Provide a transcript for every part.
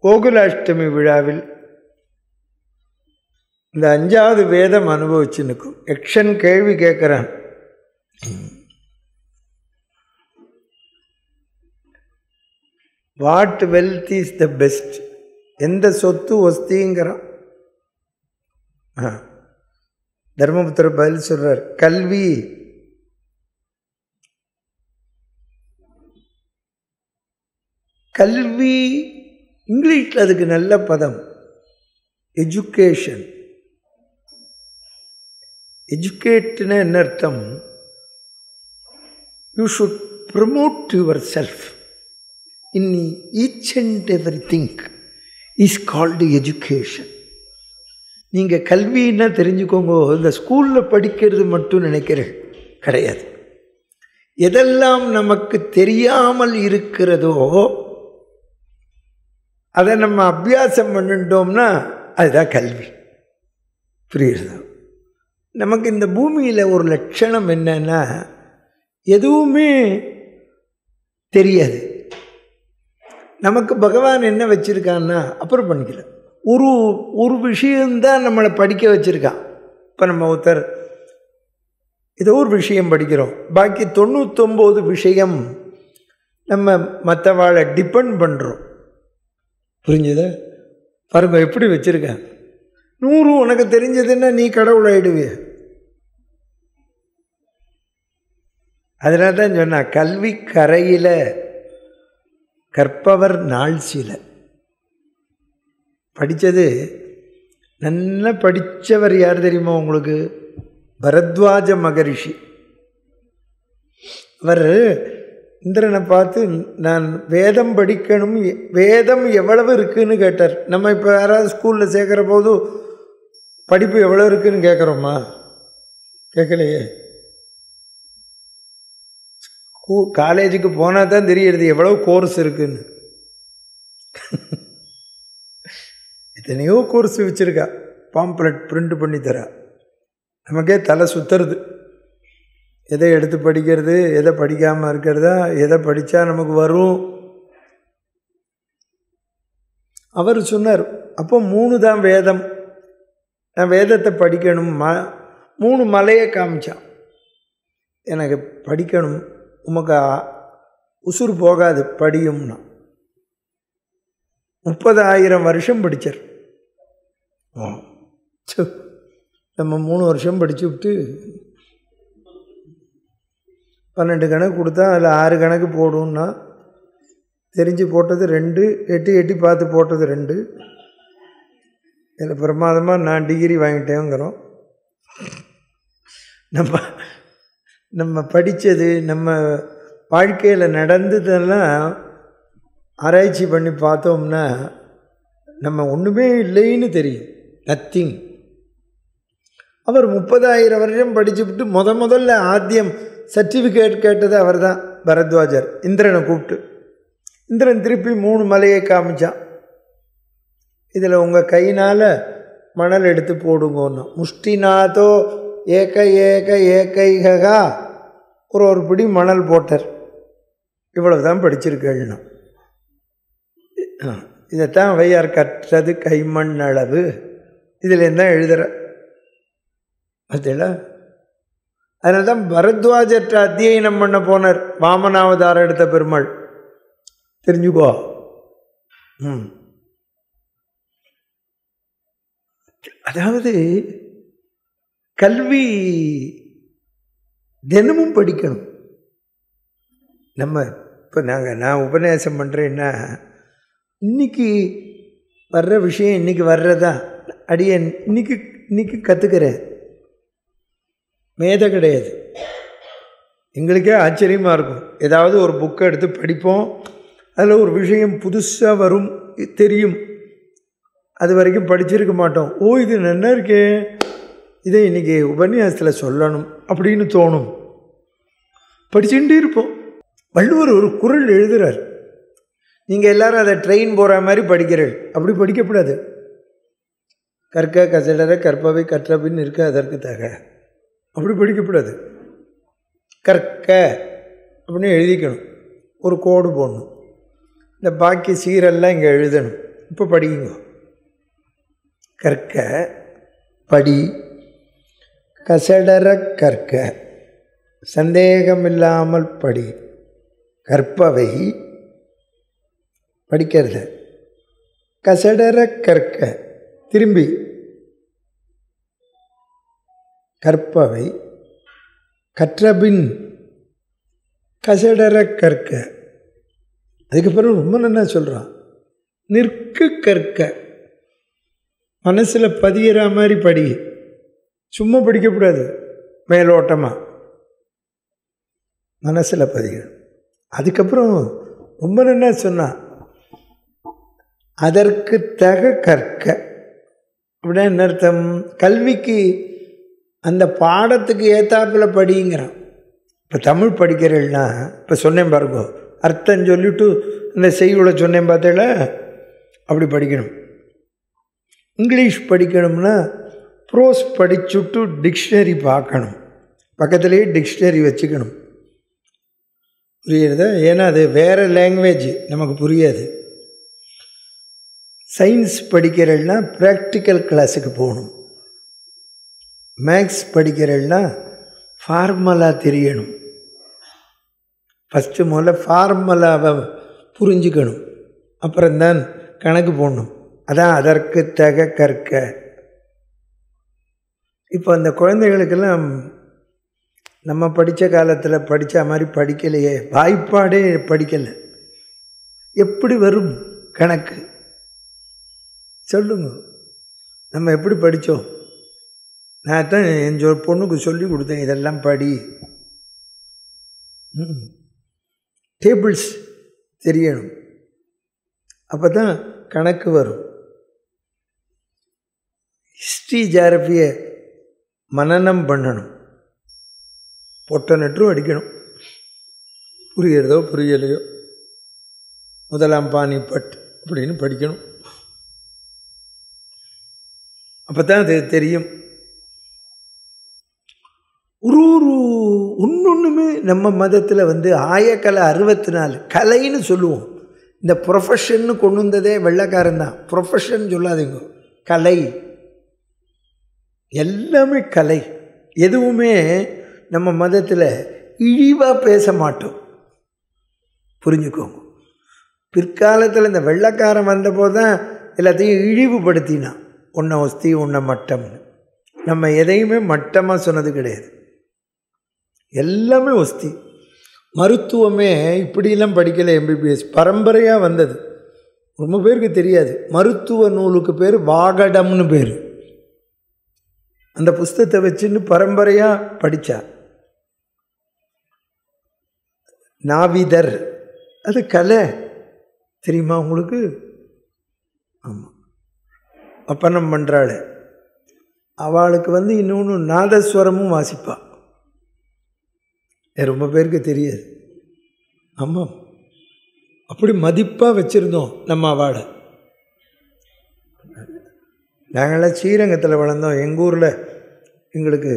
கோகுலாஷ்டமி விழாவில் இந்த 5வது வேதம் அனுபவிச்சு நிற்கும். யக்ஷன் கேள்வி கேட்குறான். What wealth is the best? எந்த சொத்து ஒஸ்திங்கிறான். தர்மபுத்திரர் பதில் சொல்றார், கல்வி. கல்வி இங்கிலீஷில் அதுக்கு நல்ல பதம் எஜுகேஷன். எஜுகேட்னா என்ன அர்த்தம்? You should promote your self in each and every thing is called education. நீங்கள் கல்வின்னா தெரிஞ்சுக்கோங்க, இந்த ஸ்கூலில் படிக்கிறது மட்டும் நினைக்கிறேன் கிடையாது. எதெல்லாம் நமக்கு தெரியாமல் இருக்கிறதோ அதை நம்ம அபியாசம் பண்ணிட்டோம்னா அதுதான் கல்வி. புரியுறதா? நமக்கு இந்த பூமியில் ஒரு லட்சணம் என்னன்னா, எதுவுமே தெரியாது. நமக்கு பகவான் என்ன வச்சுருக்கான்னா, அப்புறம் பண்ணிக்கலாம், ஒரு விஷயந்தான் நம்மளை படிக்க வச்சுருக்கான். இப்போ நம்ம ஒருத்தர் ஏதோ ஒரு விஷயம் படிக்கிறோம், பாக்கி 99 விஷயம் நம்ம மற்றவாளை டிபெண்ட் பண்ணுறோம். புரிஞ்சுதா? பாருங்க எப்படி வச்சுருக்கேன். 100 உனக்கு தெரிஞ்சதுன்னா நீ கடவுள் ஆயிடுவே. அதனால தான் சொன்னா, கல்வி கரையில் கற்பவர் நாள் சில. படித்தது நல்லா படித்தவர் யார் தெரியுமா உங்களுக்கு? பரத்வாஜ மகரிஷி. அவர் இந்திரனை பார்த்து, நான் வேதம் படிக்கணும், வேதம் எவ்வளவு இருக்குதுன்னு கேட்டார். நம்ம இப்போ யாராவது ஸ்கூலில் சேர்க்குற போது படிப்பு எவ்வளோ இருக்குதுன்னு கேட்குறோமா? கேட்கலையே. காலேஜுக்கு போனால் தான் தெரியுது எவ்வளோ கோர்ஸ் இருக்குதுன்னு. எத்தனையோ கோர்ஸ் வச்சுருக்கா, பாம்ப்ளெட் பிரிண்ட் பண்ணி தரா. நமக்கே தலை சுற்றுறது. எதை எடுத்து படிக்கிறது, எதை படிக்காமல் இருக்கிறதா, எதை படித்தா நமக்கு வரும். அவர் சொன்னார், அப்போ 3 தான் வேதம், நான் வேதத்தை படிக்கணும். 3 மலையை காமிச்சான். எனக்கு படிக்கணும், உமக்கு உசுறு போகாது படியும்னா. 30,000 வருஷம் படித்தார். நம்ம 3 வருஷம் படித்து விட்டு 12 கணக்கு கொடுத்தா அதில் 6 கணக்கு போடும்னா, தெரிஞ்சு போட்டது 2, எட்டி பார்த்து போட்டது 2. இதில் பிரமாதமாக நான் டிகிரி வாங்கிட்டேங்கிறோம். நம்ம படித்தது, நம்ம வாழ்க்கையில் நடந்ததெல்லாம் ஆராய்ச்சி பண்ணி பார்த்தோம்னா நம்ம ஒன்றுமே இல்லைன்னு தெரியும். நத்திங். அவர் 30,000 வருஷம் படிச்சுவிட்டு முதல்ல ஆத்தியம் சர்டிஃபிகேட் கேட்டது அவர் தான், பரத்வாஜர். இந்திரனை கூப்பிட்டு, இந்திரன் திருப்பி 3 மலையை காமிச்சான். இதில் உங்கள் கையினால் மணல் எடுத்து போடுங்கன்னு. முஷ்டிநாதோ ஏகைகா ஒரு பிடி மணல் போட்டார். இவ்வளவு தான் படிச்சிருக்கேன்னா. இதைத்தான் வையார் கற்றது கைமண் அளவு. இதில் என்ன எழுதுகிற பார்த்தீங்களா? அதனால தான் பரத்வாஜற்ற அத்தியனம் பண்ண போனார் வாமனாவதாரம் எடுத்த பெருமாள். தெரிஞ்சுக்கோ. அதாவது கல்வி தினமும் படிக்கணும். நம்ம இப்போ நான் உபன்யாசம் பண்ணுறேன்னா, இன்றைக்கி வர்ற விஷயம் இன்றைக்கி வர்றதா அடியே இன்னைக்கு கற்றுக்கிறேன். மேதை கிடையாது. எங்களுக்கே ஆச்சரியமாக இருக்கும். ஏதாவது ஒரு புக்கை எடுத்து படிப்போம், அதில் ஒரு விஷயம் புதுசாக வரும், தெரியும். அது வரைக்கும் படிச்சிருக்க மாட்டோம். இது நல்லா இருக்கே, இதை இன்றைக்கி உபன்யாசத்தில் சொல்லணும் அப்படின்னு தோணும். படிச்சுட்டே இருப்போம். வள்ளுவர் ஒரு குறள் எழுதுகிறார். நீங்கள் எல்லோரும் அதை ட்ரெயின் போகிற மாதிரி படிக்கிறீர்கள். அப்படி படிக்கப்படாது. கற்க கசடர கற்பவை கற்றபின்னு இருக்க அதற்கு தக. அப்படி படிக்கப்படாது. கற்க அப்படின்னு எழுதிக்கணும், ஒரு கோடு போடணும். இந்த பாக்கி சீரெல்லாம் இங்கே எழுதணும். இப்போ படிங்க. கற்க, படி, கசடர கற்க, சந்தேகமில்லாமல் படி, கற்பவை படிக்கிறது, கசடர கற்க திரும்பி, கற்பவை கற்றபின் கசடர கற்க. அதுக்கப்புறம் ரொம்ப நல்லா சொல்கிறான், நிற்க கற்க, மனசில் பதிகிற மாதிரி படி, சும்மா படிக்கக்கூடாது, மேலோட்டமாக மனசில் பதிக்கணும். அதுக்கப்புறம் ரொம்ப நல்லா சொன்னான், அதற்கு தக கற்க. அப்படின்னா என்ன அர்த்தம்? கல்விக்கு அந்த பாடத்துக்கு ஏத்தாப்பில் படிங்கிறான். இப்போ தமிழ் படிக்கிறேன்னா, இப்போ சொன்னேன் பாருங்க, அர்த்தம் சொல்லிவிட்டு இந்த செய்யுளை சொன்னேன் பார்த்தேல, அப்படி படிக்கணும். இங்கிலீஷ் படிக்கணும்னா ப்ரோஸ் படிச்சுட்டு டிக்ஷனரி பார்க்கணும், பக்கத்துலேயே டிக்ஷனரி வச்சுக்கணும். புரியுறதா? ஏன்னா அது வேறு லாங்குவேஜ், நமக்கு புரியாது. சயின்ஸ் படிக்கிறேன்னா ப்ராக்டிக்கல் கிளாஸுக்கு போகணும். மேக்ஸ் படிக்கிறேன்னா ஃபார்முலா தெரியணும். ஃபஸ்ட்டு முதல்ல ஃபார்முலாவை புரிஞ்சுக்கணும், அப்புறம்தான் கணக்கு போடணும். அதான் அதற்கு தக கற்க. இப்போ அந்த குழந்தைகளுக்கெல்லாம் நம்ம படித்த காலத்தில் படித்த மாதிரி படிக்கலையே, வாய்ப்பாடே படிக்கலை. எப்படி வரும் கணக்கு சொல்லுங்க? நம்ம எப்படி படித்தோம்? நான் தான் என் பொண்ணுக்கு சொல்லி கொடுத்தேன், இதெல்லாம் படி. டேபிள்ஸ் தெரியணும், அப்போ தான் கணக்கு வரும். ஹிஸ்ட்ரி ஜாகிரபியை மனனம் பண்ணணும், பொட்ட நெற்றும் அடிக்கணும். புரிகிறதோ புரியலையோ, முதலாம் பானிபட் அப்படின்னு படிக்கணும், அப்போ தான் அது தெரியும். ஒரு ஒன்றுமே நம்ம மதத்தில் ஆயக்கலை 64 கலைன்னு சொல்லுவோம். இந்த ப்ரொஃபஷன்னு கொண்டு வந்ததே வெள்ளைக்காரன் தான். ப்ரொஃபஷன் சொல்லாதீங்க, கலை, எல்லாமே கலை. எதுவுமே நம்ம மதத்தில் இழிவாக பேச மாட்டோம், புரிஞ்சுக்கோங்க. பிற்காலத்தில் இந்த வெள்ளைக்காரன் வந்தபோது தான் எல்லாத்தையும் இழிவுபடுத்தினான், உன்னை ஒஸ்தி உன்னை மட்டம்னு. நம்ம எதையுமே மட்டமாக சொன்னது கிடையாது, எல்லாமே ஒஸ்தி. மருத்துவமே இப்படியெல்லாம் படிக்கலை, எம்பிபிஎஸ் பரம்பரையாக வந்தது. ரொம்ப பேருக்கு தெரியாது, மருத்துவ நூலுக்கு பேர் வாகடம்னு பேர். அந்த புஸ்தகத்தை வச்சுன்னு பரம்பரையாக படித்தா. நாவிதர், அது கலை தெரியுமா உங்களுக்கு? ஆமாம், அப்பனம் பண்ணுறாள். அவளுக்கு இன்னொன்று நாதஸ்வரமும் வாசிப்பா, ரொம்ப பேருக்கு தெரியாது. ஆமாம், அப்படி மதிப்பாக வச்சுருந்தோம் நம்ம அவளை. நாங்களாம் ஸ்ரீரங்கத்தில் வளர்ந்தோம். எங்கள் ஊரில் எங்களுக்கு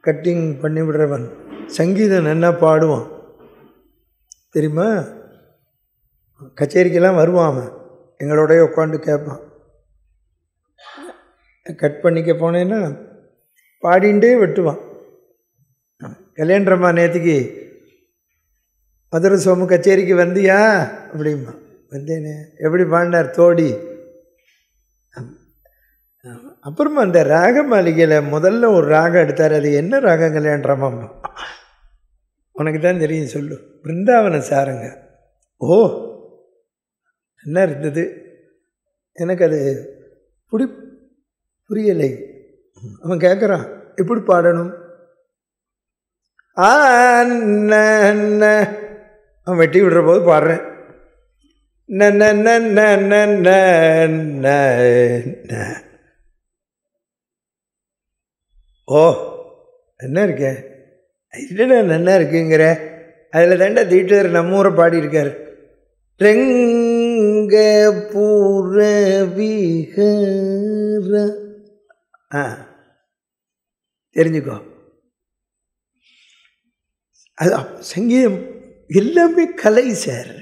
கட்டிங் பண்ணி விடுறவன் சங்கீதம் நல்லா பாடுவான் தெரியுமா? கச்சேரிக்கெல்லாம் வருவான் அவன், எங்களோடய உட்காந்து கேட்பான். கட் பண்ணிக்க போனேன்னா பாடிண்டே வெட்டுவான். கல்யாணம்மா நேற்றுக்கு மதுரை சோமு கச்சேரிக்கு வந்தியா அப்படிமா? வந்தேனே. எப்படி பாடினார் தோடி. அப்புறமா அந்த ராக மாளிகையில் முதல்ல ஒரு ராகம் எடுத்தார். அது என்ன ராகம் கல்யாணம்மா? உனக்கு தான் தெரியும், சொல்லு. பிருந்தாவன சாருங்க. ஓ, என்ன இருந்தது எனக்கு அது புரியலை. அவன் கேட்குறான், எப்படி பாடணும்? அவன் வெட்டி விடுற போது பாடுறேன். ஓ, என்ன இருக்க? இல்லைண்ணா நல்லா இருக்குங்கிற. அதில் தாண்டா தீட்டர் நம்ம ஊரை பாடியிருக்கார். ரெங்க பூரவிகர. தெரிஞ்சுக்கோ. அது சங்கீதம் எல்லாமே கலை சார்.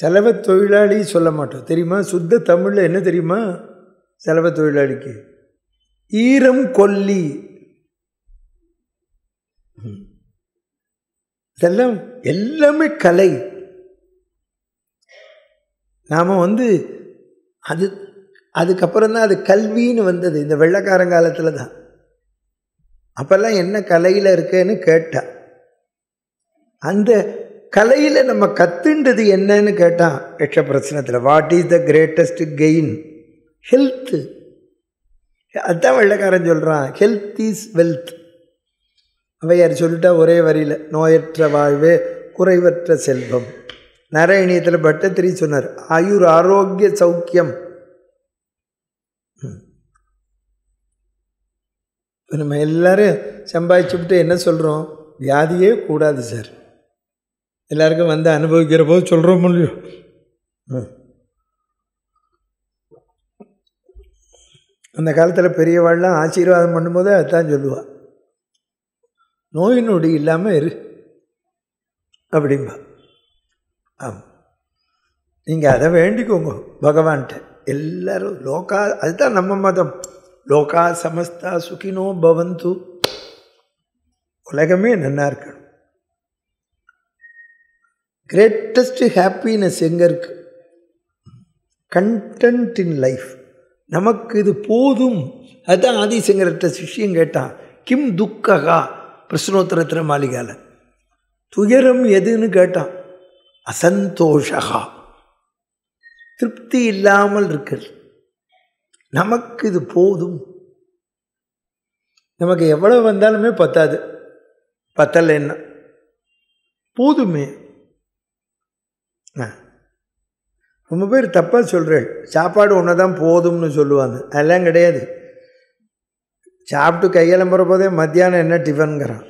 செலவு தொழிலாளி சொல்ல மாட்டோம் தெரியுமா? சுத்த தமிழில் என்ன தெரியுமா? செலவு தொழிலாளிக்கு ஈரம் கொல்லி. இதெல்லாம் எல்லாமே கலை. நாம் அதுக்கப்புறம் தான் அது கல்வின்னு வந்தது, இந்த வெள்ளைக்காரங்காலத்தில் தான். அப்போல்லாம் என்ன கலையில் இருக்குன்னு கேட்டா, அந்த கலையில் நம்ம கற்றுண்டது என்னன்னு கேட்டால் யக்ஷ பிரச்சனத்தில் what is the greatest gain? Health. அதுதான் வெள்ளைக்காரன் சொல்கிறான், ஹெல்த் இஸ் வெல்த். அவையார் சொல்லிட்டா ஒரே வரியில், நோயற்ற வாழ்வே குறைவற்ற செல்வம். நாராயணியத்தில் பட்டத்திரி சொன்னார், ஆயுர் ஆரோக்கிய சௌக்கியம். நம்ம எல்லாரும் சம்பாதிச்சுட்டு என்ன சொல்கிறோம்? வியாதியே கூடாது சார். எல்லாருக்கும் அனுபவிக்கிற போது சொல்கிறோம் இல்லையோ? அந்த காலத்தில் பெரியவாள்லாம் ஆசீர்வாதம் பண்ணும்போது அதுதான் சொல்லுவாள், நோய் நொடி இல்லாமல் இரு அப்படிம்பா. ஆமாம், நீங்கள் அதை வேண்டிக்கோங்க பகவான்கிட்ட. எல்லோரும் லோகா, அதுதான் நம்ம மதம், லோகா சமஸ்தா சுகினோ பவந்து. உலகமே நல்லா இருக்கணும். கிரேட்டஸ்ட் ஹாப்பினஸ் எங்கே இருக்கு? Content in life. நமக்கு இது போதும். அதுதான் ஆதிசங்கர்கிட்ட சிஷ்யம் கேட்டான், கிம் துக்ககா பிரஸ்னோத்தரத்திர மாளிகால, துயரம் எதுன்னு கேட்டான். அசந்தோஷகா, திருப்தி இல்லாமல் இருக்கிறது. நமக்கு இது போதும். நமக்கு எவ்வளவு வந்தாலுமே பத்தாது. பத்தலை என்ன போதுமே. ரொம்ப பேர் தப்பாக சொல்கிறேன், சாப்பாடு ஒன்று தான் போதும்னு சொல்லுவாங்க. அதெல்லாம் கிடையாது. சாப்பிட்டு கையெலம்புற போதே மத்தியானம் என்ன டிஃபனுங்கிறான்.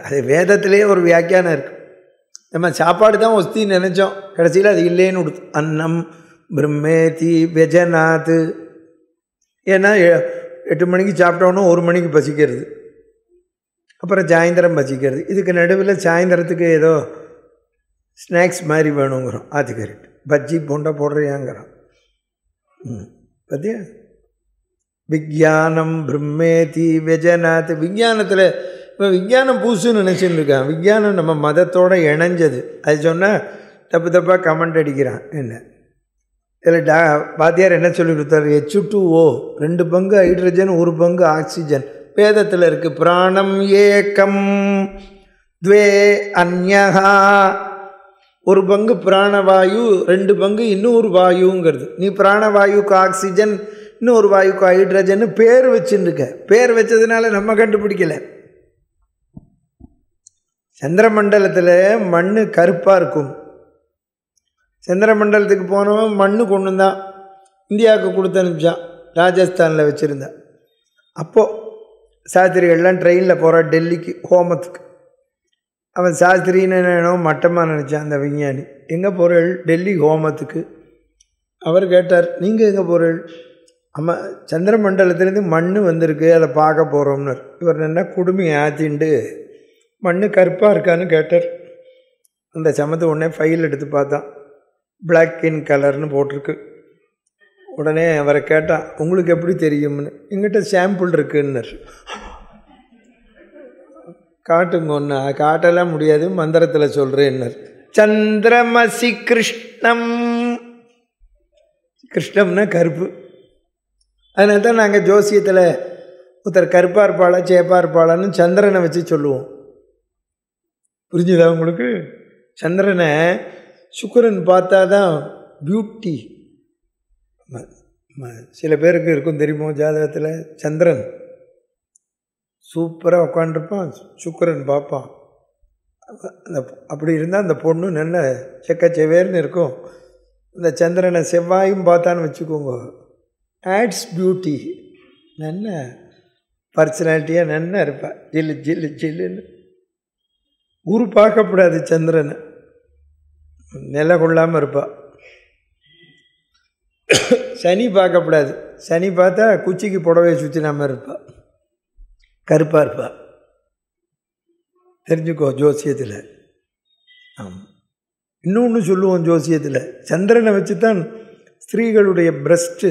அது வேதத்திலேயே ஒரு வியாக்கியானம் இருக்குது. நம்ம சாப்பாடு தான் ஒஸ்தின்னு நினச்சோம், கடைசியில் அது இல்லைன்னு கொடுத்து. அன்னம் பிரம்மேதி வெஜநாத். ஏன்னா 8 மணிக்கு சாப்பிட்டோன்னா 1 மணிக்கு பசிக்கிறது, அப்புறம் சாயந்தரம் பசிக்கிறது. இதுக்கு நடுவில் சாயந்தரத்துக்கு ஏதோ ஸ்நாக்ஸ் மாதிரி வேணுங்கிறோம். அது கரெக்ட். பஜ்ஜி போண்டா போடுறியாங்கிறோம். பார்த்தியா? விஞ்ஞானம் பிரம்மேதி வெஜநாத். விஞ்ஞானத்தில் இப்போ விஞ்ஞானம் புதுசுன்னு நினச்சின்னு இருக்கான். விஞ்ஞானம் நம்ம மதத்தோடு இணைஞ்சது. அது சொன்னால் தப்பாக கமெண்ட் அடிக்கிறான். என்ன இதில் வாத்தியார் என்ன சொல்லி கொடுத்தாரு? H2O 2 பங்கு ஹைட்ரஜன் 1 பங்கு ஆக்சிஜன். வேதத்தில் இருக்குது, பிராணம் ஏகம் துவே அந்யஹா. 1 பங்கு பிராணவாயு, 2 பங்கு இன்னொரு வாயுங்கிறது. நீ பிராணவாயுக்கு ஆக்சிஜன், இன்னொரு வாயுக்கு ஹைட்ரஜன் பேர் வச்சுருக்க. பேர் வச்சதுனால நம்ம கண்டுபிடிக்கலை. சந்திரமண்டலத்தில் மண் கருப்பாக இருக்கும். சந்திரமண்டலத்துக்கு போனவன் மண் கொண்டு தான் இந்தியாவுக்கு கொடுத்து அனுப்பிச்சான். ராஜஸ்தானில் வச்சுருந்தான். அப்போது சாஸ்திரிகள்லாம் ட்ரெயினில் போகிற டெல்லிக்கு ஹோமத்துக்கு. அவன் சாஸ்திரின்னு என்னோ மட்டமாக நினச்சான் அந்த விஞ்ஞானி. எங்கே போகிறேள்? டெல்லி ஹோமத்துக்கு. அவர் கேட்டார், நீங்கள் எங்கே போகிறேள்? அம்மா, சந்திரமண்டலத்துலேருந்து மண் வந்திருக்கு, அதை பார்க்க போகிறோம்னார். இவர் என்ன குடுமையை ஆற்றிண்டு மண் கருப்பாக இருக்கான்னு கேட்டார். அந்த சமத்து உடனே ஃபைல் எடுத்து பார்த்தான், பிளாக் இன் கலர்னு போட்டிருக்கு. உடனே அவரை கேட்டான், உங்களுக்கு எப்படி தெரியும்னு. எங்கிட்ட சாம்பிள் இருக்குன்னார். காட்டுங்க ஒன்று. காட்டெல்லாம் முடியாது, மந்திரத்தில் சொல்கிறேன்னார். சந்திரமசி கிருஷ்ணம். கிருஷ்ணம்னா கருப்பு. அதனால தான் நாங்கள் ஜோசியத்தில் ஒருத்தர் கருப்பாக இருப்பாளா சேப்பாக இருப்பாளான்னு சந்திரனை வச்சு சொல்லுவோம். புரிஞ்சுதா உங்களுக்கு? சந்திரனை சுக்கிரன் பார்த்தா தான் பியூட்டி. சில பேருக்கு இருக்கும் தெரியுமோ, ஜாதகத்தில் சந்திரன் சூப்பராக உட்காண்டிருப்பான், சுக்கிரன் பார்ப்பான். அந்த அப்படி இருந்தால் அந்த பொண்ணு நல்ல செக்கச்செவேர்னு இருக்கும். இந்த சந்திரனை செவ்வாயும் பார்த்தான்னு வச்சுக்கோங்க, ஆட்ஸ் பியூட்டி. நல்ல பர்சனாலிட்டியாக நல்லா இருப்பாள், ஜில்லு ஜில்லு ஜில்லுன்னு. குரு பார்க்கப்படாது சந்திரனை, நிலை கொள்ளாமல் இருப்பாள். சனி பார்க்கப்படாது, சனி பார்த்தா குச்சிக்கு புடவையை சுற்றி நம்ம இருப்பாள். கருப்பாக இருப்பா. தெரிஞ்சுக்கோ ஜோசியத்தில். ஆமாம். இன்னொன்று சொல்லுவோம் ஜோசியத்தில், சந்திரனை வச்சு தான் ஸ்திரீகளுடைய பிரஸ்ட்டு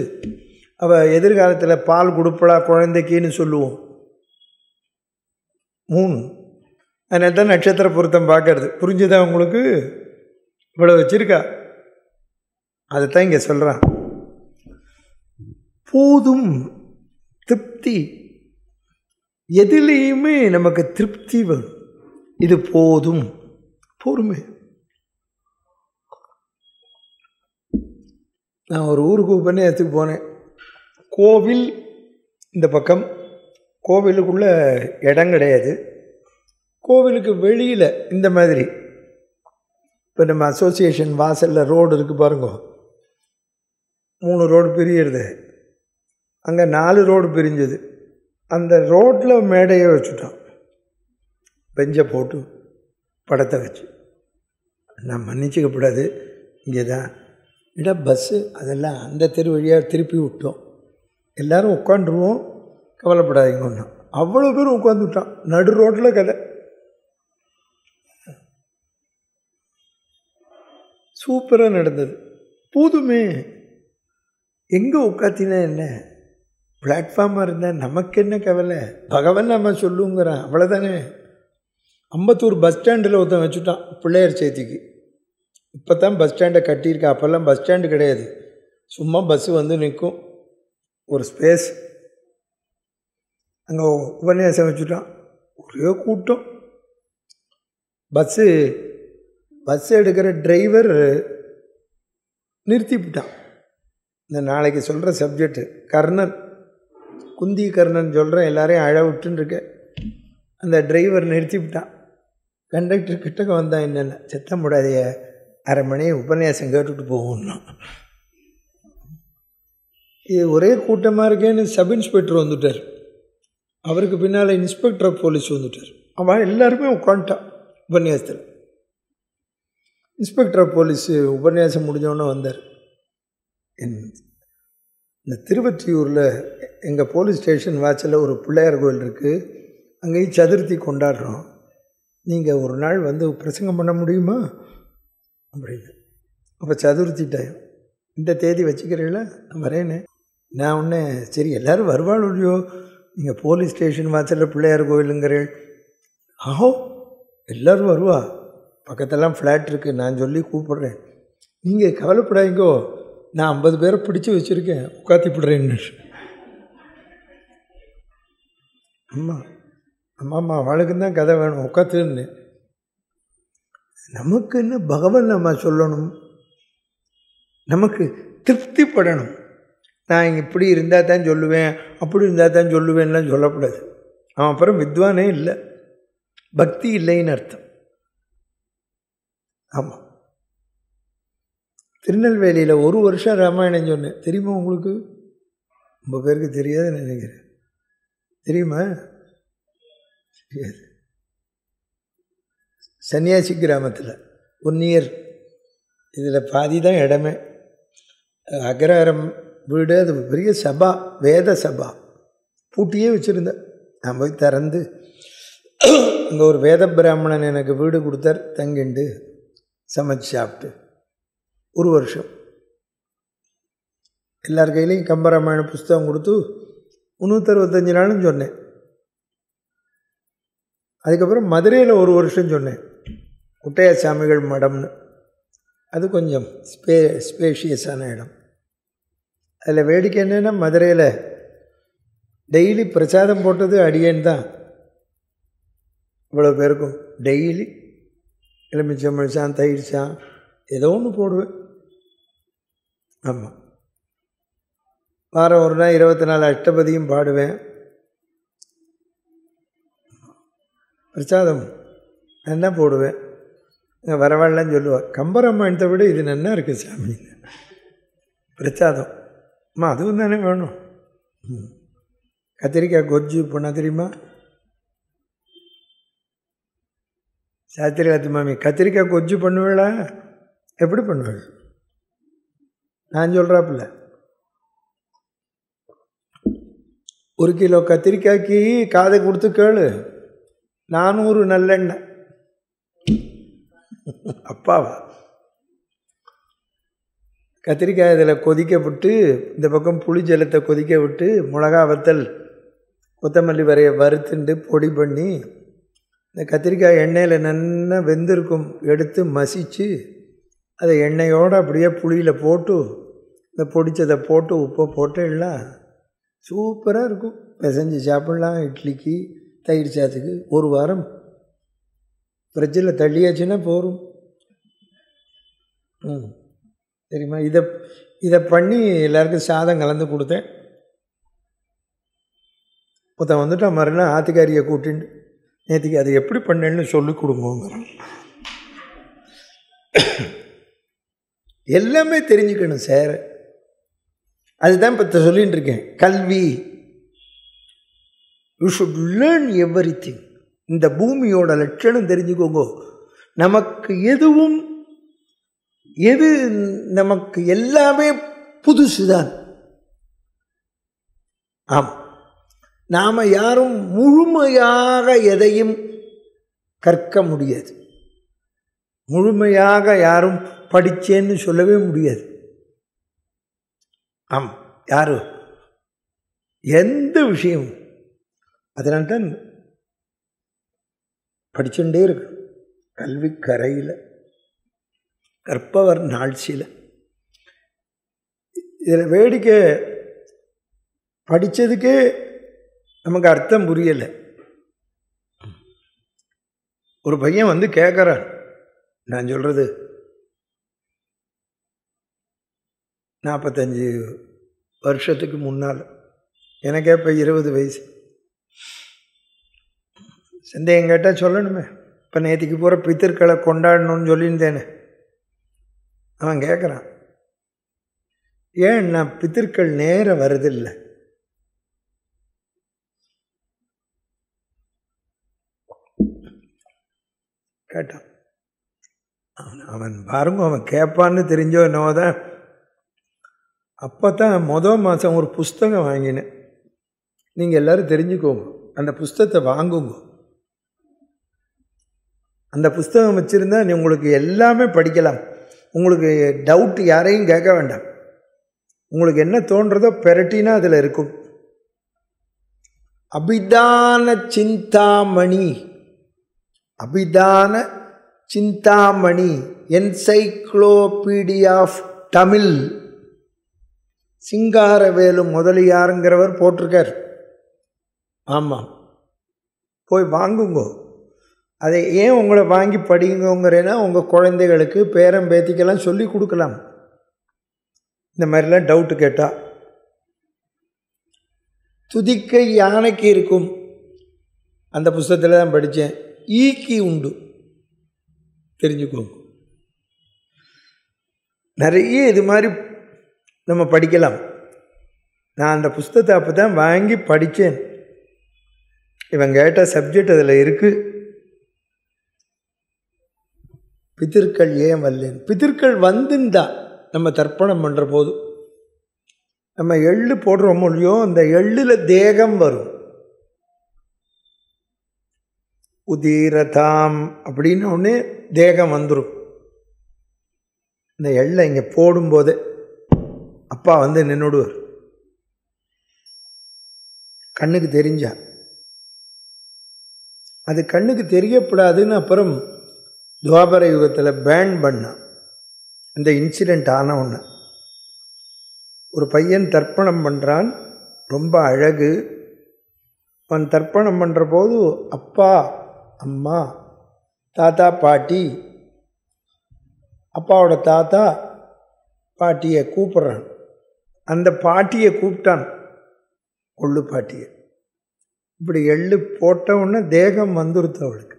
அவள் எதிர்காலத்தில் பால் கொடுப்பளா குழந்தைக்குன்னு சொல்லுவோம். 3. அதனால தான் நட்சத்திர பொருத்தம் பார்க்கறது. புரிஞ்சுதா உங்களுக்கு? இவ்வளோ வச்சிருக்கா. அதைத்தான் இங்கே சொல்கிறான். போதும் திருப்தி. எதுலேயுமே நமக்கு திருப்தி வரும். இது போதும், பொறுமை. நான் ஒரு ஊருக்கு உபன்யாசத்துக்கு போனேன். கோவில் இந்த பக்கம், கோவிலுக்குள்ளே இடம் கிடையாது. கோவிலுக்கு வெளியில் இந்த மாதிரி இப்போ நம்ம அசோசியேஷன் வாசலில் ரோடு இருக்குது பாருங்க, 3 ரோடு பிரியிறது. அங்கே 4 ரோடு பிரிஞ்சது. அந்த ரோட்டில் மேடையை வச்சுட்டான், பெஞ்சை போட்டு படத்தை வச்சு. நான் மன்னிச்சிக்கப்படாது, இங்கே தான் இடம் பஸ்ஸு அதெல்லாம் அந்த தெரு வழியாக திருப்பி விட்டோம். எல்லோரும் உட்காந்துருவோம், கவலைப்படாதீங்க ஒன்றா. அவ்வளோ பேரும் உட்காந்துவிட்டான், நடு ரோட்டில் கதை. சூப்பராக நடந்தது. போதுமே. எங்கே உட்காத்தினா என்ன, பிளாட்ஃபார்மாக இருந்தால் நமக்கு என்ன கவலை, பகவான் நம்ம சொல்லுங்கிறான், அவ்வளோதானே. அம்பத்தூர் பஸ் ஸ்டாண்டில் ஒருத்தன் வச்சுட்டான் பிள்ளையார் சேர்த்திக்கு. இப்போ தான் பஸ் ஸ்டாண்டை கட்டியிருக்கா, அப்போல்லாம் பஸ் ஸ்டாண்டு கிடையாது, சும்மா பஸ்ஸு வந்து நிற்கும், ஒரு ஸ்பேஸ். அங்கே உபன்யாசம் வச்சுட்டான். ஒரே கூட்டம். பஸ் எடுக்கிற டிரைவர் நிறுத்திவிட்டான். இந்த நாளைக்கு சொல்கிற சப்ஜெக்டு கர்ணன், குந்தி கர்ணன் சொல்கிறேன், எல்லாரையும் அழ விட்டுருக்கேன். அந்த டிரைவர் நிறுத்திவிட்டான். கண்டக்டர் கிட்டக்க வந்தான், என்னென்ன செத்த முடாதைய, அரை மணி உபன்யாசம் கேட்டுட்டு போகணும். இது ஒரே கூட்டமாக இருக்கேன்னு சப் இன்ஸ்பெக்டர் வந்துட்டார். அவருக்கு பின்னால் இன்ஸ்பெக்டர் ஆஃப் போலீஸ் வந்துட்டார். அவன் எல்லாருமே உட்காந்துட்டான் உபன்யாசத்தில். இன்ஸ்பெக்டர் ஆஃப் போலீஸு உபன்யாசம் முடிஞ்சோன்னே வந்தார். இந்த திருவொற்றியூரில் எங்கள் போலீஸ் ஸ்டேஷன் வாசலில் ஒரு பிள்ளையார் கோயில் இருக்குது, அங்கேயும் சதுர்த்தி கொண்டாடுறோம், நீங்கள் ஒரு நாள் வந்து பிரசங்கம் பண்ண முடியுமா அப்படின்னு. அப்போ சதுர்த்தி டைம், இந்த தேதி வச்சுக்கிறீங்களா? நான் வரேனே. நான் ஒன்று சரி எல்லோரும் வருவாள் இல்லையோ, நீங்கள் போலீஸ் ஸ்டேஷன் வாசலில் பிள்ளையார் கோயிலுங்கிறீள். ஆஹோ எல்லோரும் வருவா, பக்கத்தெல்லாம் ஃப்ளாட் இருக்குது, நான் சொல்லி கூப்பிட்றேன், நீங்கள் கவலைப்படாதீங்கோ, நான் 50 பேரை பிடிச்சி வச்சுருக்கேன், உட்காத்திப்பிடுறேன்னு. ஆமாம்மா அவளுக்கு தான் கதை வேணும், உட்காத்துன்னு. நமக்குன்னு பகவான் நம்ம சொல்லணும், நமக்கு திருப்திப்படணும். நான் இப்படி இருந்தால் தான் சொல்லுவேன், அப்படி இருந்தால் தான் சொல்லுவேன்லாம் சொல்லக்கூடாது. அவன் அப்புறம் வித்வானே இல்லை, பக்தி இல்லைன்னு அர்த்தம். ஆமாம். திருநெல்வேலியில் 1 வருஷம் ராமாயணம் சொன்னேன், தெரியுமா உங்களுக்கு? ரொம்ப பேருக்கு தெரியாதுன்னு நினைக்கிறேன். தெரியுமா? தெரியாது. சன்னியாசி கிராமத்தில் 1 இயர். இதில் பாதி தான் இடமே. அக்ரஹாரம் வீடு, அது பெரிய சபா, வேத சபா, பூட்டியே வச்சுருந்தேன். நான் போய் திறந்து அங்கே ஒரு வேத பிராமணன் எனக்கு வீடு கொடுத்தார், தங்கிண்டு சமைச்சு சாப்பிட்டு 1 வருஷம். எல்லார் கையிலையும் கம்பராமாயண புஸ்தகம் கொடுத்து 365 நாளும் சொன்னேன். அதுக்கப்புறம் மதுரையில் 1 வருஷம் சொன்னேன், குட்டைய சாமிகள் மடம்னு. அது கொஞ்சம் ஸ்பேஷியஸான இடம். அதில் வேடிக்கை என்னென்னா, மதுரையில் டெய்லி பிரசாதம் போட்டது அடியேன் தான். இவ்வளோ பேருக்கும் டெய்லி எலுமிச்சம்பழம், தயிர் சான், ஏதோ ஒன்று போடுவேன். ஆமாம். வாரம் ஒரு நாள் 24 அஷ்டபதியும் பாடுவேன். பிரசாதம் என்ன போடுவேன். வரவாள்லாம் சொல்லுவாள், கம்பராமாயணத்தை விட இது நல்லா இருக்குது சாமி பிரசாதம். அம்மா அதுவும் தானே வேணும். கத்திரிக்காய் கொஜ்ஜு பண்ணால் தெரியுமா? சாத்திரி காத்து மாமி, கத்திரிக்காய் கொஜ்ஜு பண்ணுவேளா? எப்படி பண்ணுவேள்? நான் சொல்கிறாப்புல 1 கிலோ கத்திரிக்காய்க்கு காதை கொடுத்து கேளு, 400 நல்லெண்ணெய். அப்பாவா? கத்திரிக்காய் இதில் கொதிக்க விட்டு, இந்த பக்கம் புளி ஜலத்தை கொதிக்க விட்டு, மிளகா வத்தல் கொத்தமல்லி வரைய வறுத்துண்டு பொடி பண்ணி, இந்த கத்திரிக்காய் எண்ணெயில் நல்லா வெந்திருக்கும் எடுத்து மசித்து அதை எண்ணெயோடு அப்படியே புளியில் போட்டு இந்த பொடிச்சதை போட்டு உப்பை போட்டு எல்லாம் சூப்பராக இருக்கும். பிசைஞ்சு சாப்பிட்லாம். இட்லிக்கு, தயிர் சாத்துக்கு 1 வாரம் ஃப்ரிட்ஜில் தள்ளியாச்சுன்னா போகும். தெரியுமா? இதை பண்ணி எல்லாருக்கும் சாதம் கலந்து கொடுத்தேன். ஒருத்தன் வந்துட்டான் மறுநாள் ஆத்துக்காரியை கூட்டின்னு, நேற்றுக்கு அதை எப்படி பண்ணேன்னு சொல்லி கொடுங்கோங்கிறான். எல்லாமே தெரிஞ்சுக்கணும் சார். அதுதான் இப்போ சொல்லிகிட்டு இருக்கேன். கல்வி, யூ ஷுட் லேர்ன் எவ்ரிதிங். இந்த பூமியோட லட்சணம் தெரிஞ்சுக்கோங்க. நமக்கு நமக்கு எல்லாமே புதுசுதான். ஆம், நாம் யாரும் முழுமையாக எதையும் கற்க முடியாது. முழுமையாக யாரும் படித்தேன்னு சொல்லவே முடியாது. ஆம், யாரும் எந்த விஷயமும். அதனால்தான் படிச்சுட்டே இருக்கணும். கல்வி கரையில் கற்பவர் நாள் சில. இதில் வேடிக்கை, படித்ததுக்கே நமக்கு அர்த்தம் புரியலை. ஒரு பையன் வந்து கேட்குறான், நான் சொல்கிறது 45 வருஷத்துக்கு முன்னால், எனக்கே இப்போ 20 வயசு. சந்தேகம் கேட்டால் சொல்லணுமே. இப்போ நேற்றுக்கு பூரா பித்திருக்களை கொண்டாடணும்னு சொல்லியிருந்தேனே. அவன் கேட்குறான், ஏன் நான் பித்திருக்கள் நேரம் வருதில்லை? கேட்டான். அவன் பாருங்க, அவன் கேட்பான்னு தெரிஞ்சோ என்னவோ தான். அப்போ தான் மாதம் ஒரு புஸ்தகம் வாங்கினேன். நீங்கள் எல்லோரும் தெரிஞ்சுக்கோங்க, அந்த புஸ்தகத்தை வாங்குங்க. அந்த புஸ்தகம் வச்சுருந்தா நீ உங்களுக்கு எல்லாமே படிக்கலாம். உங்களுக்கு டவுட் யாரையும் கேட்க வேண்டாம். உங்களுக்கு என்ன தோன்றதோ பெரட்டினா அதில் இருக்கும். அபிதான சிந்தாமணி, அபிதான சிந்தாமணி என்சைக்ளோபீடியா ஆஃப் தமிழ், சிங்காரவேலு முதலியாருங்கிறவர் போட்டிருக்கார். ஆமாம், போய் வாங்குங்கோ. அதை ஏன் உங்களை வாங்கி படிங்கங்கிறேன்னா, உங்கள் குழந்தைகளுக்கு பேரம் பேத்திக்கெல்லாம் சொல்லி கொடுக்கலாம். இந்த மாதிரிலாம் டவுட்டு கேட்டால். துதிக்கை யானைக்கு இருக்கும், அந்த புஸ்தகத்தில் தான் படித்தேன். ஈக்கி உண்டு, தெரிஞ்சுக்கோங்க. நிறைய இது மாதிரி நம்ம படிக்கலாம். நான் அந்த புஸ்தகத்தை அப்போ தான் வாங்கி படித்தேன். இவன் கேட்ட சப்ஜெக்ட் அதில் இருக்குது. பித்திருக்கள் ஏன் வரலேன்? பித்திருக்கள் வந்துந்தா நம்ம தர்ப்பணம் பண்ணுற போது நம்ம எள்ளு போடுறோமோ இல்லையோ, அந்த எள்ளில் தேகம் வரும். உதீரதாம் அப்படின்னு ஒன்று தேகம் வந்துடும். இந்த எள்ளை இங்கே போடும்போது அப்பா வந்து நின்றுடுவார். கண்ணுக்கு தெரிஞ்சா, அது கண்ணுக்கு தெரியப்படாதுன்னு அப்புறம் துவாபர யுகத்தில் பேன் பண்ணான். இந்த இன்சிடெண்ட் ஆன ஒன்று. ஒரு பையன் தர்ப்பணம் பண்ணுறான், ரொம்ப அழகு. அவன் தர்ப்பணம் பண்ணுற போது அப்பா, அம்மா, தாத்தா, பாட்டி, அப்பாவோட தாத்தா பாட்டியை கூப்பிட்றான். அந்த பாட்டியை கூப்பிட்டான், கொள்ளு பாட்டியை. இப்படி எள்ளு போட்ட உடனே தேகம் வந்துருத்து அவளுக்கு.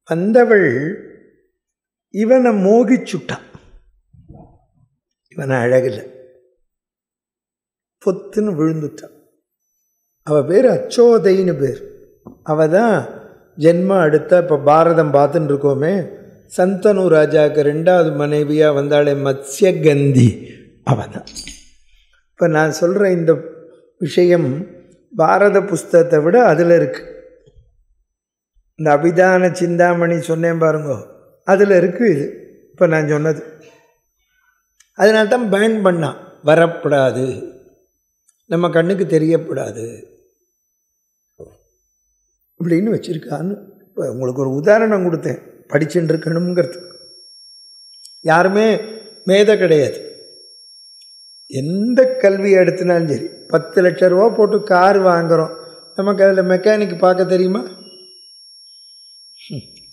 வந்தவள் இவனை மோகிச்சுட்டான். இவனை அழகில் பொத்துன்னு விழுந்துட்டான். அவள் பேர் அச்சோதைன்னு பேர். அவள் தான் ஜென்மா அடுத்த இப்போ பாரதம் பார்த்துன்னு இருக்கோமே, சந்தனு ராஜாவுக்கு 2வது மனைவியாக வந்தாலே மத்ஸ்யகந்தி, அவள் தான். இப்போ நான் சொல்கிற இந்த விஷயம் பாரத புஸ்தகத்தை விட அதில் இருக்குது. இந்த அபிதான சிந்தாமணி சொன்னேன் பாருங்கோ, அதில் இருக்குது இது இப்போ நான் சொன்னது. அதனால தான் பேன் பண்ணான், வரப்படாது, நம்ம கண்ணுக்கு தெரியப்படாது அப்படின்னு வச்சுருக்கான்னு. இப்போ உங்களுக்கு ஒரு உதாரணம் கொடுத்தேன், படிச்சுட்டு இருக்கணுங்கிறது. யாருமே மேதை கிடையாது. எந்த கல்வியை எடுத்தினாலும் சரி, 10 லட்ச ரூபா போட்டு கார் வாங்குகிறோம், நமக்கு அதில் மெக்கானிக் பார்க்க தெரியுமா?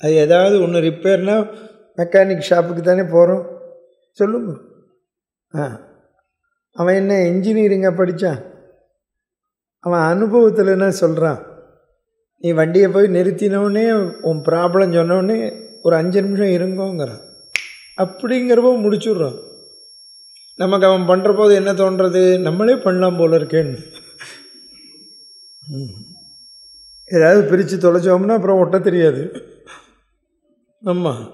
அது ஏதாவது ஒன்று ரிப்பேர்னால் மெக்கானிக் ஷாப்புக்கு தானே போகிறோம், சொல்லுங்க. அவன் என்ன இன்ஜினியரிங்காக படித்தான்? அவன் அனுபவத்தில் என்ன சொல்கிறான்? நீ வண்டியை போய் நிறுத்தினோடனே உன் ப்ராப்ளம் சொன்னோடனே ஒரு 5 நிமிஷம் இருங்கோங்கிறான். அப்படிங்கிறப்போ முடிச்சுட்றான். நமக்கு அவன் பண்ணுற போது என்ன தோன்றது? நம்மளே பண்ணலாம் போல இருக்கேன்னு. ஏதாவது பிரித்து தொலைச்சோம்னா அப்புறம் ஒட்ட தெரியாது. ஆமாம்,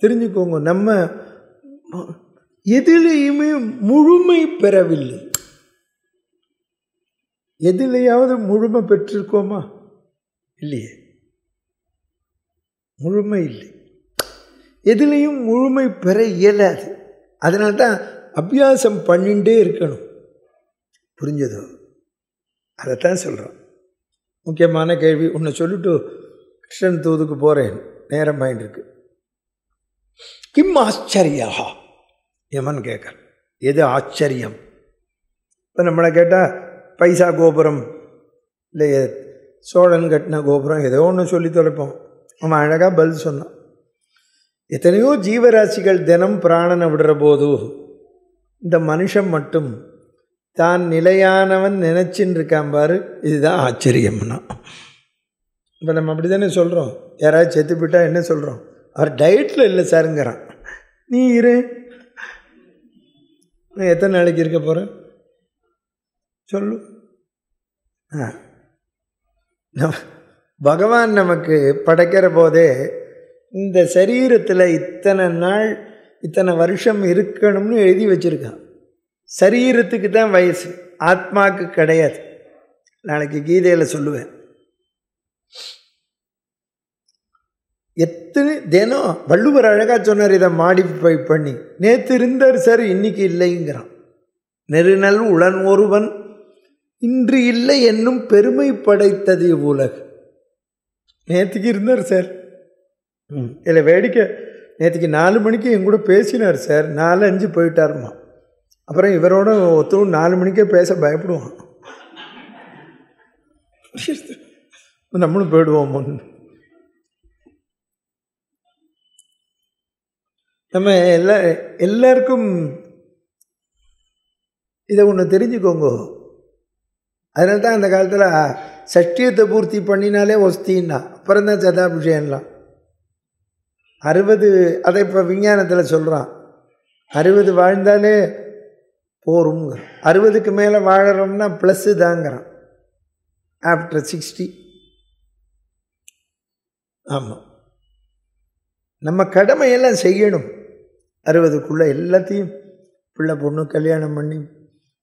தெரிஞ்சுக்கோங்க, நம்ம எதிலையுமே முழுமை பெறவில்லை. எதிலையாவது முழுமை பெற்றிருக்கோமா? இல்லையே, முழுமை இல்லை. எதுலேயும் முழுமை பெற இயலாது. அதனால்தான் அபியாசம் பண்ணிகிட்டே இருக்கணும். புரிஞ்சதோ? அதைத்தான் சொல்கிறோம். முக்கியமான கேள்வி ஒன்று சொல்லிட்டு கிருஷ்ணன் தூதுக்கு போகிறேன், நேரம் ஆயிட்டுருக்கு. கிம் ஆச்சரியா யமன் கேட்க, எது ஆச்சரியம்? இப்போ நம்மளை கேட்டால் பைசா கோபுரம் இல்லை சோழன் கட்டின கோபுரம் ஏதோ ஒன்று சொல்லி தொலைப்போம். அவன் அழகாக பதில் சொன்னான். எத்தனையோ ஜீவராசிகள் தினம் பிராணனை விடுற போது இந்த மனுஷன் மட்டும் தான் நிலையானவன் நினச்சின்னு இருக்கான் பாரு, இதுதான் ஆச்சரியம்னா. இப்போ நம்ம அப்படி தானே சொல்கிறோம். யாராவது செத்து போயிட்டா என்ன சொல்கிறோம்? அவர் டயட்டில் இல்லை சாருங்கிறான். நீ இரு, நான் எத்தனை நாளைக்கு இருக்க போகிறேன் சொல்லு. பகவான் நமக்கு படைக்கிற போதே இந்த சரீரத்தில் இத்தனை நாள் இத்தனை வருஷம் இருக்கணும்னு எழுதி வச்சுருக்கான். சரீரத்துக்கு தான் வயசு, ஆத்மாவுக்கு கிடையாது. நாளைக்கு கீதையில் சொல்லுவேன். எத்தனை தினம் வள்ளுவர் அழகாக சொன்னார், இதை மாடிஃபை பண்ணி. நேற்று இருந்தார் சார், இன்னைக்கு இல்லைங்கிறான். நெருநல் உளன் ஒருவன் இன்று இல்லை என்னும் பெருமை படைத்தது இவ்வுலகு. நேற்றுக்கு இருந்தார் சார். இல்லை வேடிக்கை, நேற்றுக்கு 4 மணிக்கு என் கூட பேசினார் சார், 4-5 போயிட்டாருமா. அப்புறம் இவரோட ஒருத்தரும் 4 மணிக்கே பேச பயப்படுவான். நம்மளும் போயிடுவோம். நம்ம எல்லாருக்கும் இதை ஒன்று தெரிஞ்சுக்கோங்க. அதனால தான் அந்த காலத்தில் சஷ்டியத்தை பூர்த்தி பண்ணினாலே ஒஸ்தின்னா, அப்புறம் தான் சதாபிஷேகம்லாம். 60 அதை இப்போ விஞ்ஞானத்தில் சொல்கிறான், 60 வாழ்ந்தாலே போருங்க. 60க்கு மேலே வாழறோம்னா ப்ளஸ்ஸு தாங்கிறான். ஆஃப்டர் 60. ஆமாம், நம்ம கடமையெல்லாம் செய்யணும். 60க்குள்ளே எல்லாத்தையும் பிள்ளை பொண்ணு கல்யாணம் பண்ணி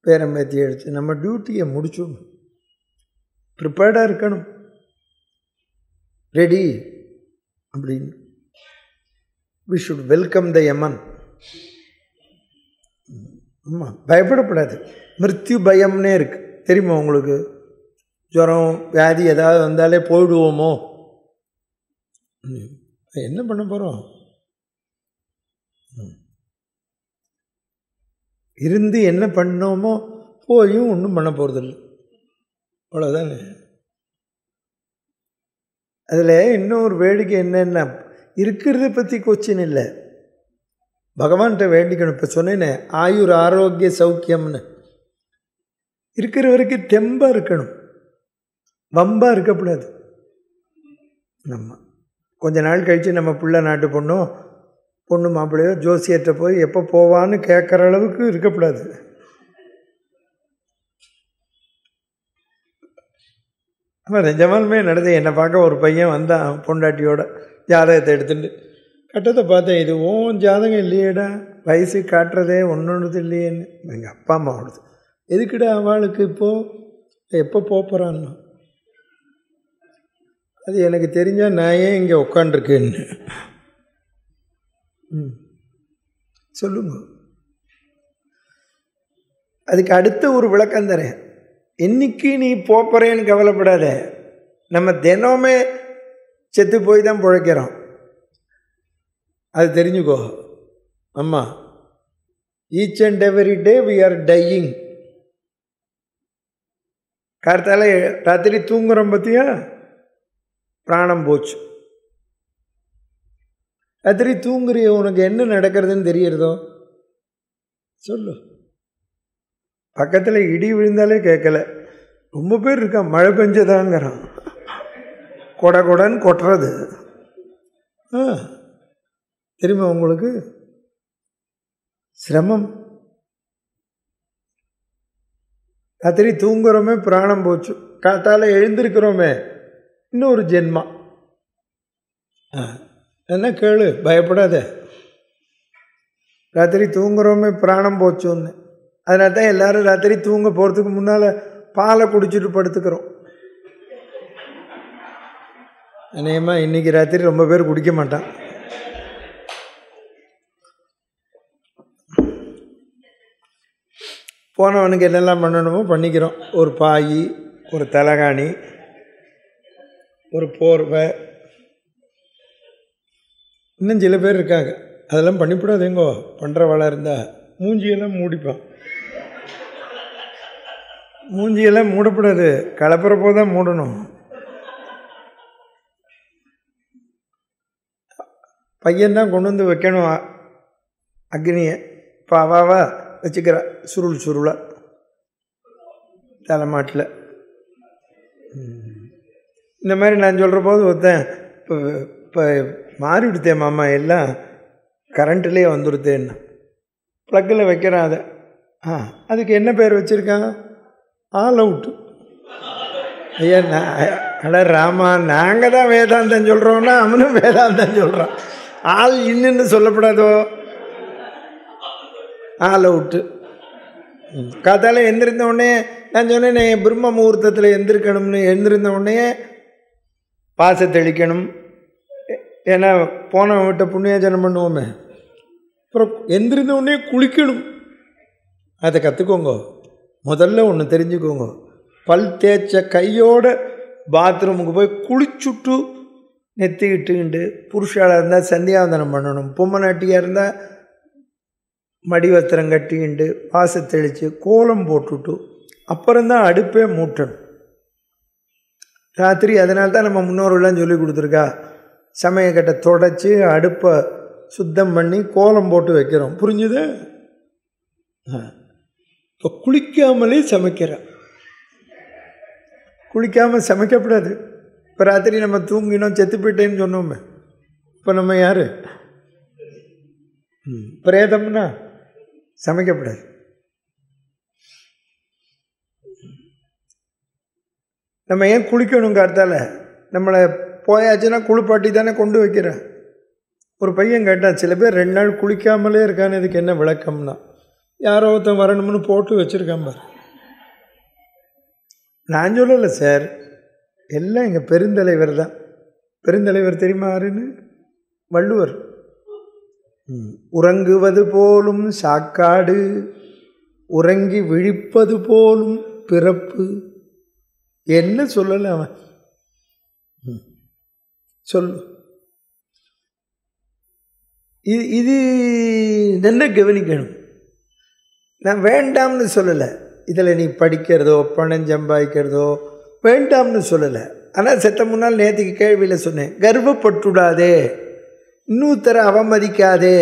பேரம்பேத்தி எடுத்து நம்ம டியூட்டியை முடிச்சிடணும். ப்ரிப்பேர்டாக இருக்கணும், ரெடி அப்படின்னு. வி ஷுட் வெல்கம் த யமன். ஆமாம், பயப்படக்கூடாது. மிருத்யு பயம்னே இருக்குது தெரியுமா உங்களுக்கு? ஜுரம் வியாதி ஏதாவது வந்தாலே போயிடுவோமோ, என்ன பண்ண போகிறோம்? இருந்து என்ன பண்ணோமோ போயும் ஒன்றும் பண்ண போகிறதில்லை, அவ்வளோதானே. அதில் இன்னொரு வேடிக்கை என்னென்னா, இருக்கிறத பற்றி கொச்சின் இல்லை, பகவான்கிட்ட வேண்டிக்கணும். இப்போ சொன்னேனே ஆயுர் ஆரோக்கிய சௌக்கியம்னு. இருக்கிற வரைக்கும் தெம்பாக இருக்கணும், வம்பாக இருக்கக்கூடாது. நம்ம கொஞ்ச நாள் கழித்து நம்ம பிள்ளை நாட்டு பொண்ணு மாப்பிள்ளையோ ஜோசியர்கிட்ட போய் எப்போ போவான்னு கேட்குற அளவுக்கு இருக்கக்கூடாது. ஆமாம், நிஜமாலுமே நடந்து. என்னை பார்க்க ஒரு பையன் வந்தான் பொண்டாட்டியோட, ஜாதகத்தை எடுத்துட்டு. கட்டத்தை பார்த்தேன், இது ஓன் ஜாதகம் இல்லையேடா, வயசு காட்டுறதே ஒன்று இல்லையேன்னு. எங்கள் அப்பா அம்மா ஓடுது. எதுக்குடா அவளுக்கு இப்போது எப்போ போகிறான்னா அது எனக்கு தெரிஞ்சால் நான் ஏன் இங்கே உட்காண்டிருக்கேன்னு சொல்லுங்க. அதுக்கு அடுத்த ஒரு விளக்கம் தரேன். இன்னைக்கு நீ போகிறேன்னு கவலைப்படாத. நம்ம தினமே செத்து போய் தான் பிழைக்கிறோம், அது தெரிஞ்சுக்கோ. ஆமாம், each and every day we are dying. கார்த்தால ராத்திரி தூங்குறோம் பார்த்தியா, பிராணம் போச்சு. ராத்திரி தூங்குறிய, உனக்கு என்ன நடக்கிறதுன்னு தெரியறதோ சொல்லு. பக்கத்தில் இடி விழுந்தாலே கேட்கல. ரொம்ப பேர் இருக்கான் மழை பெஞ்சதாங்கிறான், கொடை கொடன்னு கொட்டுறது. தெரியுமா உங்களுக்கு? சிரமம். ராத்திரி தூங்குறோமே, பிராணம் போச்சு. காத்தால எழுந்திருக்கிறோமே, இன்னொரு ஜென்மா. என்ன கேளு, பயப்படாத. ராத்திரி தூங்குறோமே, பிராணம் போச்சுன்னு. அதனால தான் எல்லாரும் ராத்திரி தூங்க போகிறதுக்கு முன்னால் பாலை குடிச்சிட்டு படுத்துக்கிறோம். அநேகமாக இன்றைக்கி ராத்திரி ரொம்ப பேர் குடிக்க மாட்டான். போனவனுக்கு என்னெல்லாம் பண்ணணுமோ பண்ணிக்கிறோம். ஒரு பாய், ஒரு தலகாணி, ஒரு போர்வை. இன்னும் சில பேர் இருக்காங்க, அதெல்லாம் பண்ணிவிடாதேங்கோ. பண்ணுறவளாக இருந்தால் மூஞ்சியெல்லாம் மூடிப்பான். மூஞ்சியெல்லாம் மூடப்படாது, கலப்புறப்போ தான் மூடணும். பையன்தான் கொண்டு வந்து வைக்கணும் அக்னியை. இப்போ அவாவா வச்சுக்கிறா சுருள் சுருளாக தலைமாட்டில். இந்த மாதிரி நான் சொல்கிற போது ஒருத்தன் இப்போ மாறிவிடுத்தேன் மாமா, எல்லாம் கரண்ட்லேயே வந்துடுத்தேன்னு ப்ளக்கில் வைக்கிறான். அதை அதுக்கு என்ன பேர் வச்சுருக்கான்? All out. ஐயா அட ராமா, நாங்கள் தான் வேதாந்தம் சொல்கிறோன்னா அவனும் வேதாந்தம் சொல்கிறான். ஆள் இன்னுன்னு சொல்லப்படாதோ, ஆல் அவுட்டு. காத்தால எந்திருந்த உடனே நான் சொன்னேன், பிரம்ம முகூர்த்தத்தில் எந்திருக்கணும்னு. எழுந்திருந்த உடனே பாசை தெளிக்கணும். ஏன்னா போன விட்ட புண்ணியாஜனம் பண்ணுவோமே. அப்புறம் எந்திருந்த உடனே குளிக்கணும். அதை கற்றுக்கோங்க. முதல்ல ஒன்று தெரிஞ்சுக்கோங்க, பல் தேய்ச்ச கையோட பாத்ரூமுக்கு போய் குளிச்சுட்டு நெத்திக்கிட்டுண்டு, புருஷாளாக இருந்தால் சந்தியாவந்தனம் பண்ணணும், பொம்மநாட்டியாக இருந்தால் மடி வஸ்திரம் கட்டிக்கிண்டு பாசை தெளித்து கோலம் போட்டுட்டு அப்புறம்தான் அடுப்பே மூட்டணும் ராத்திரி. அதனால்தான் நம்ம முன்னோர்கள்லாம் சொல்லி கொடுத்துருக்கா, சமயக்கட்டை தொடச்சி அடுப்பை சுத்தம் பண்ணி கோலம் போட்டு வைக்கிறோம். புரிஞ்சுது? இப்போ குளிக்காமலே சமைக்கிறேன். குளிக்காமல் சமைக்கப்படாது. இப்போ ராத்திரி நம்ம தூங்கினோம், செத்து போயிட்டேன்னு சொன்னோமே, இப்போ நம்ம யார்? பிரேதம்னா சமைக்கப்படாது. நம்ம ஏன் குளிக்கணும்? கார்த்தால நம்மளை போயாச்சுன்னா குளிப்பாட்டி தானே கொண்டு வைக்கிறேன். ஒரு பையன் கேட்டான், சில பேர் 2 நாள் குளிக்காமலே இருக்கான்னு, இதுக்கு என்ன விளக்கம்னா, யாரோ ஒருத்தன் வரணும்னு போட்டு வச்சுருக்கான் பார். நான் சொல்லலை சார், எல்லாம் எங்கள் பெருந்தலைவர் தான். பெருந்தலைவர் தெரியுமா யாருன்னு? வள்ளுவர். உறங்குவது போலும் சாக்காடு, உறங்கி விழிப்பது போலும் பிறப்பு. என்ன சொல்லலை அவன்? சொல்லு. இது என்ன கவனிக்கணும். நான் வேண்டாம்னு சொல்லலை. இதில் நீ படிக்கிறதோ பணம் சம்பாதிக்கிறதோ வேண்டாம்னு சொல்லலை. ஆனால் செத்த முன்னால் நேற்றுக்கு கேள்வியில் சொன்னேன், கர்வப்பட்டுடாதே, இன்னொருத்தரை அவமதிக்காதே.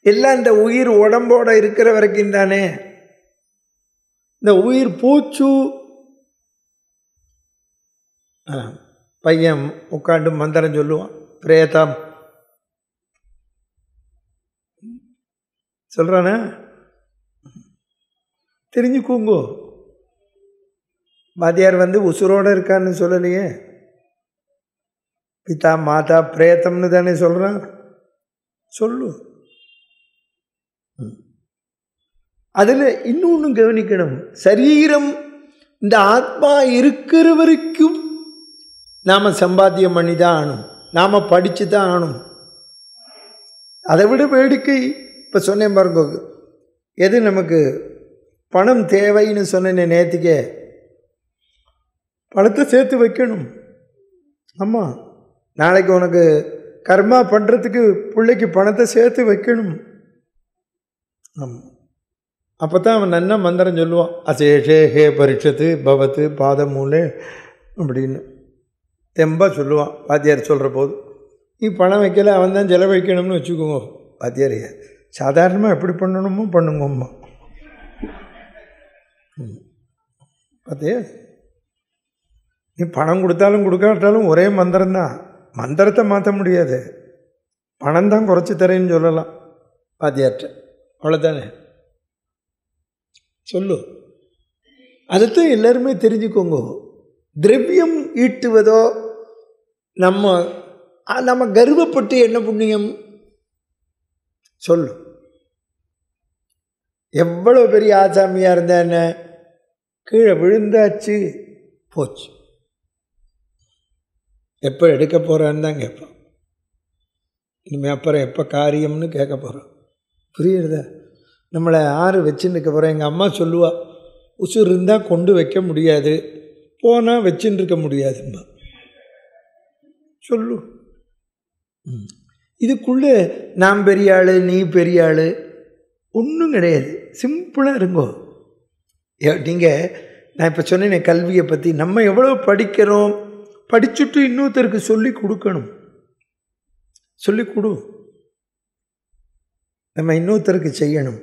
எல்லாம் இந்த உயிர் உடம்போட இருக்கிற வரைக்கும் தானே. இந்த உயிர் பூச்சு. பையன் உட்காந்து மந்திரம் சொல்லுவான், பிரேதம் சொல்கிறானே, தெரிஞ்சுக்கோங்கோ. வாத்தியார் வந்து உசுரோடு இருக்கான்னு சொல்லலையே, பிதா மாதா பிரேத்தம்னு தானே சொல்கிறான். சொல்லு. அதில் இன்னொன்று கவனிக்கணும், சரீரம் இந்த ஆத்மா இருக்கிற வரைக்கும் நாம் சம்பாத்தியம் பண்ணி தான் ஆகணும், நாம் படித்து தான் ஆகணும். அதை விட வேடிக்கை இப்போ சொன்னேன் பாருங்க, எது நமக்கு பணம் தேவைன்னு சொன்னேன் நேற்றுக்கே, பணத்தை சேர்த்து வைக்கணும். ஆமாம், நாளைக்கு உனக்கு கர்மா பண்ணுறதுக்கு பிள்ளைக்கு பணத்தை சேர்த்து வைக்கணும். ஆமாம், அப்போ தான் அவன் நன்னா மந்திரம் சொல்லுவான், அசேஷே ஹே பரிஷத்து பவத்து பாதமூலே அப்படின்னு தெம்பாக சொல்லுவான் வாத்தியார் சொல்கிற போது. நீ பணம் வைக்கல, அவன் தான் செலவழிக்கணும்னு வச்சுக்கோங்க. வாத்தியார் சாதாரணமாக எப்படி பண்ணணுமோ பண்ணுங்கம்மா. பார்த்தியா, நீ பணம் கொடுத்தாலும் கொடுக்காட்டாலும் ஒரே மந்திரம்தான், மந்திரத்தை மாற்ற முடியாது. பணம் தான் குறைச்சி தரேன்னு சொல்லலாம் வாத்தியார்கிட்ட, அவ்வளோதானே. சொல்லு, அதைத்தான் எல்லாருமே தெரிஞ்சுக்கோங்க. திரவியம் ஈட்டுவதோ நம்ம கர்வப்பட்டு என்ன புண்ணியம் சொல்லு. எவ்வளோ பெரிய ஆசாமியாக இருந்தா என்ன, கீழே விழுந்தாச்சு போச்சு, எப்போ எடுக்க போகிறான்னு தான் கேட்பான். இனிமேல் அப்புறம் எப்போ காரியம்னு கேட்க போகிறோம். புரியுறதா? நம்மளை யார் வச்சுன்னு இருக்க போகிறோம். எங்கள் அம்மா சொல்லுவா, உசுர் இருந்தால் கொண்டு வைக்க முடியாது, போனால் வச்சுன்னு இருக்க முடியாதும்மா. சொல்லு. இதுக்குள்ளே நான் பெரிய ஆள் நீ பெரிய ஆள் ஒன்றும் கிடையாது. சிம்பிளாக இருங்கோ. நீங்கள் நான் இப்போ சொன்னேன் கல்வியை பற்றி, நம்ம எவ்வளோ படிக்கிறோம், படிச்சுட்டு இன்னொருத்தருக்கு சொல்லி கொடுக்கணும். சொல்லி கொடு, நம்ம இன்னொருத்தருக்கு செய்யணும்.